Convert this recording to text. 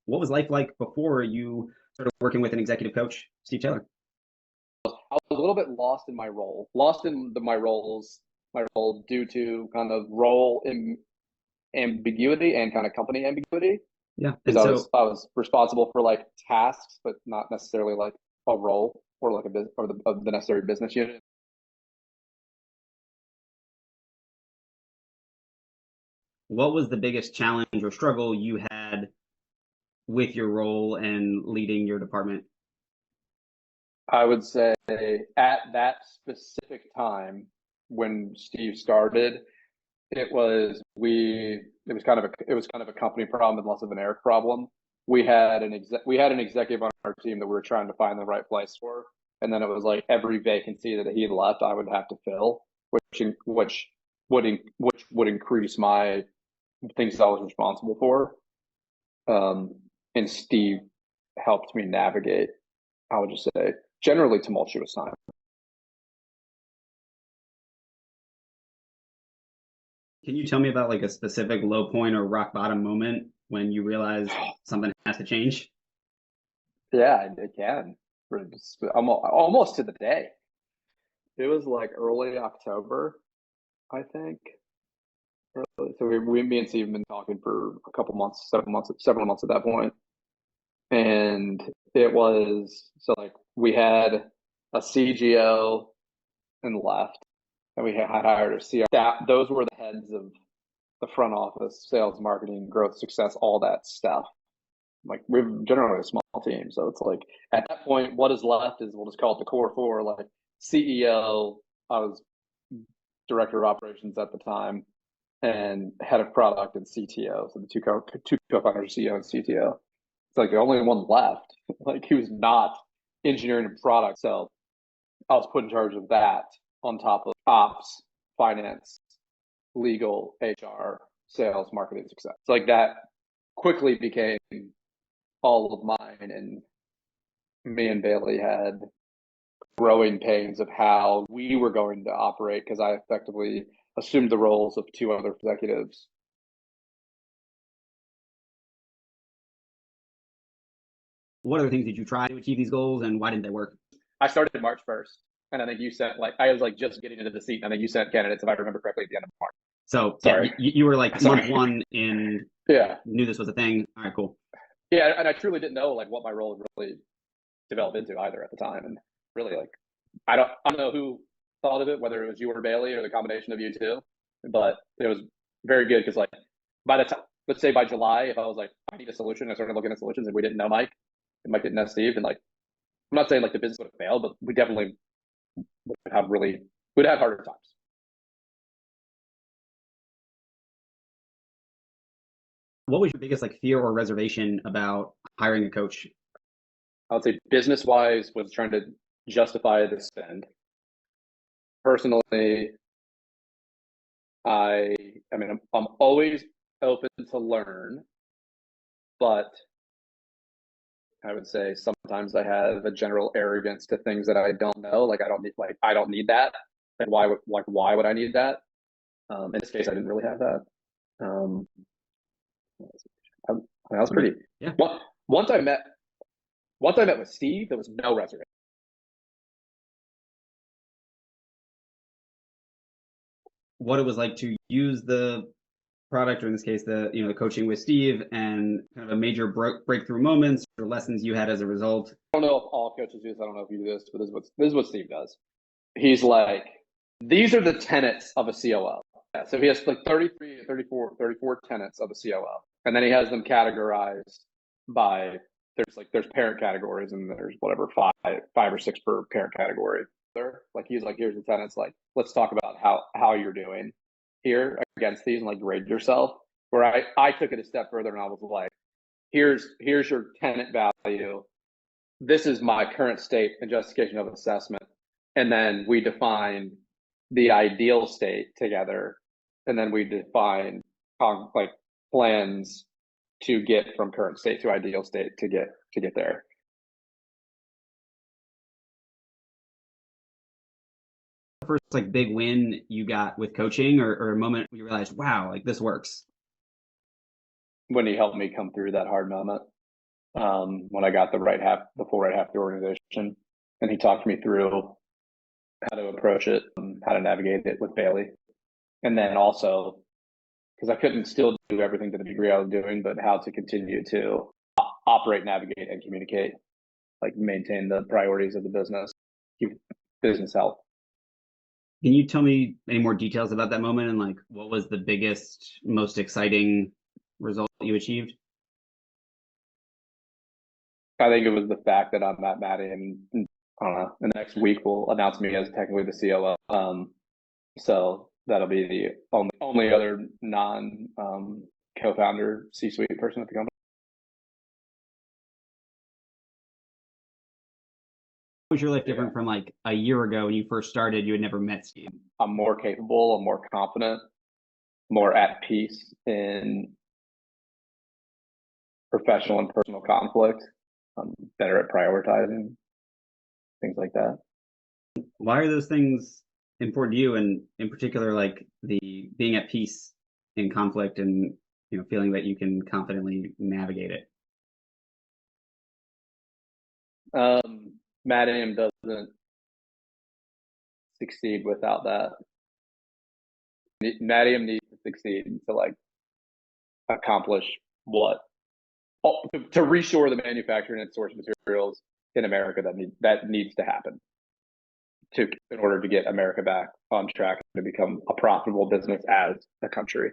What was life like before you started working with an executive coach, Steve Taylor? I was a little bit lost in my role, lost in my role due to kind of role ambiguity and kind of company ambiguity. Yeah. Because And so I was responsible for like tasks, but not necessarily like a role or like a business or the necessary business unit. what was the biggest challenge or struggle you had with your role and leading your department? I would say at that specific time when Steve started, it was kind of a company problem and less of an Eric problem. We had an executive on our team that we were trying to find the right place for, and then it was like every vacancy that he left, I would have to fill, which would increase my things I was responsible for. Um, and Steve helped me navigate, I would just say, generally tumultuous time. Can you tell me about like a specific low point or rock bottom moment when you realized something has to change? Yeah, it can. Almost to the day. It was like early October, I think. So me and Steve have been talking for a couple months, several months at that point. And it was so like we had a CGO and left, and we had hired a CR. Those were the heads of the front office, sales, marketing, growth, success, all that stuff. Like we're generally a small team, so it's like at that point, what is left is we'll just call it the core four, like CEO. I was director of operations at the time, and head of product and CTO. So the two co-founders, CEO and CTO. It's like the only one left. Like he was not engineering and product. So I was put in charge of that on top of ops, finance, legal, HR, sales, marketing, success. So like that quickly became all of mine, and me and Bailey had growing pains of how we were going to operate because I effectively assumed the roles of two other executives. What other things did you try to achieve these goals and why didn't they work? I started March 1st, and I think you sent like I was like just getting into the seat, and I think you sent candidates, if I remember correctly, at the end of March. So yeah, Sorry, you were like month sorry. one and Yeah, knew this was a thing. All right, cool. yeah, and I truly didn't know like what my role would really develop into either at the time, and really like I don't know who thought of it, whether it was you or Bailey or the combination of you two, but it was very good because like by the time, let's say by July, if I was like I need a solution, I started looking at solutions, and we didn't know Mike, and Mike didn't know Steve, and like I'm not saying like the business would have failed, but we definitely would have harder times. What was your biggest like fear or reservation about hiring a coach? I would say business wise was trying to justify the spend. Personally, I mean I'm always open to learn, but I would say sometimes I have a general arrogance to things that I don't know. I don't need that. And why would I need that? In this case, I didn't really have that. Um, I mean, I was Okay. pretty. Yeah. Well, once I met once I met with Steve, there was no reservation. What it was like to use the product, or in this case, the coaching with Steve, and kind of a major breakthrough moments or lessons you had as a result. I don't know if all coaches do this. I don't know if you do this, but this is what Steve does. He's like, these are the tenets of a COO. Yeah, so he has like 33, 34 tenets of a COO. And then he has them categorized by there's parent categories, and there's whatever five or six per parent category. Like he's like, here's the tenets, like let's talk about how you're doing here against these and like grade yourself. Where I took it a step further and I was like, here's your tenant value. This is my current state and justification of assessment. And then we define the ideal state together. And then we define like plans to get from current state to ideal state to get there. First like big win you got with coaching, or a moment where you realized, wow, like this works? When he helped me come through that hard moment. when I got the full right half of the organization, and he talked me through how to approach it, how to navigate it with Bailey, and then also because I couldn't still do everything to the degree I was doing, but how to continue to operate, navigate, and communicate, like maintain the priorities of the business, keep business health. Can you tell me any more details about that moment and like what was the biggest, most exciting result you achieved? I think it was the fact that I'm at Matium. I don't know. In the next week, will announce me as technically the COO. So that'll be the only other non co-founder C-suite person at the company. How was your life different from like a year ago when you first started? You had never met Steve. I'm more capable. I'm more confident. More at peace in professional and personal conflict. I'm better at prioritizing things like that. Why are those things important to you? And in particular, like the being at peace in conflict and feeling that you can confidently navigate it. Matium doesn't succeed without that. Matium needs to succeed to like accomplish what to reshore the manufacturing and source materials in America that needs to happen in order to get America back on track to become a profitable business as a country.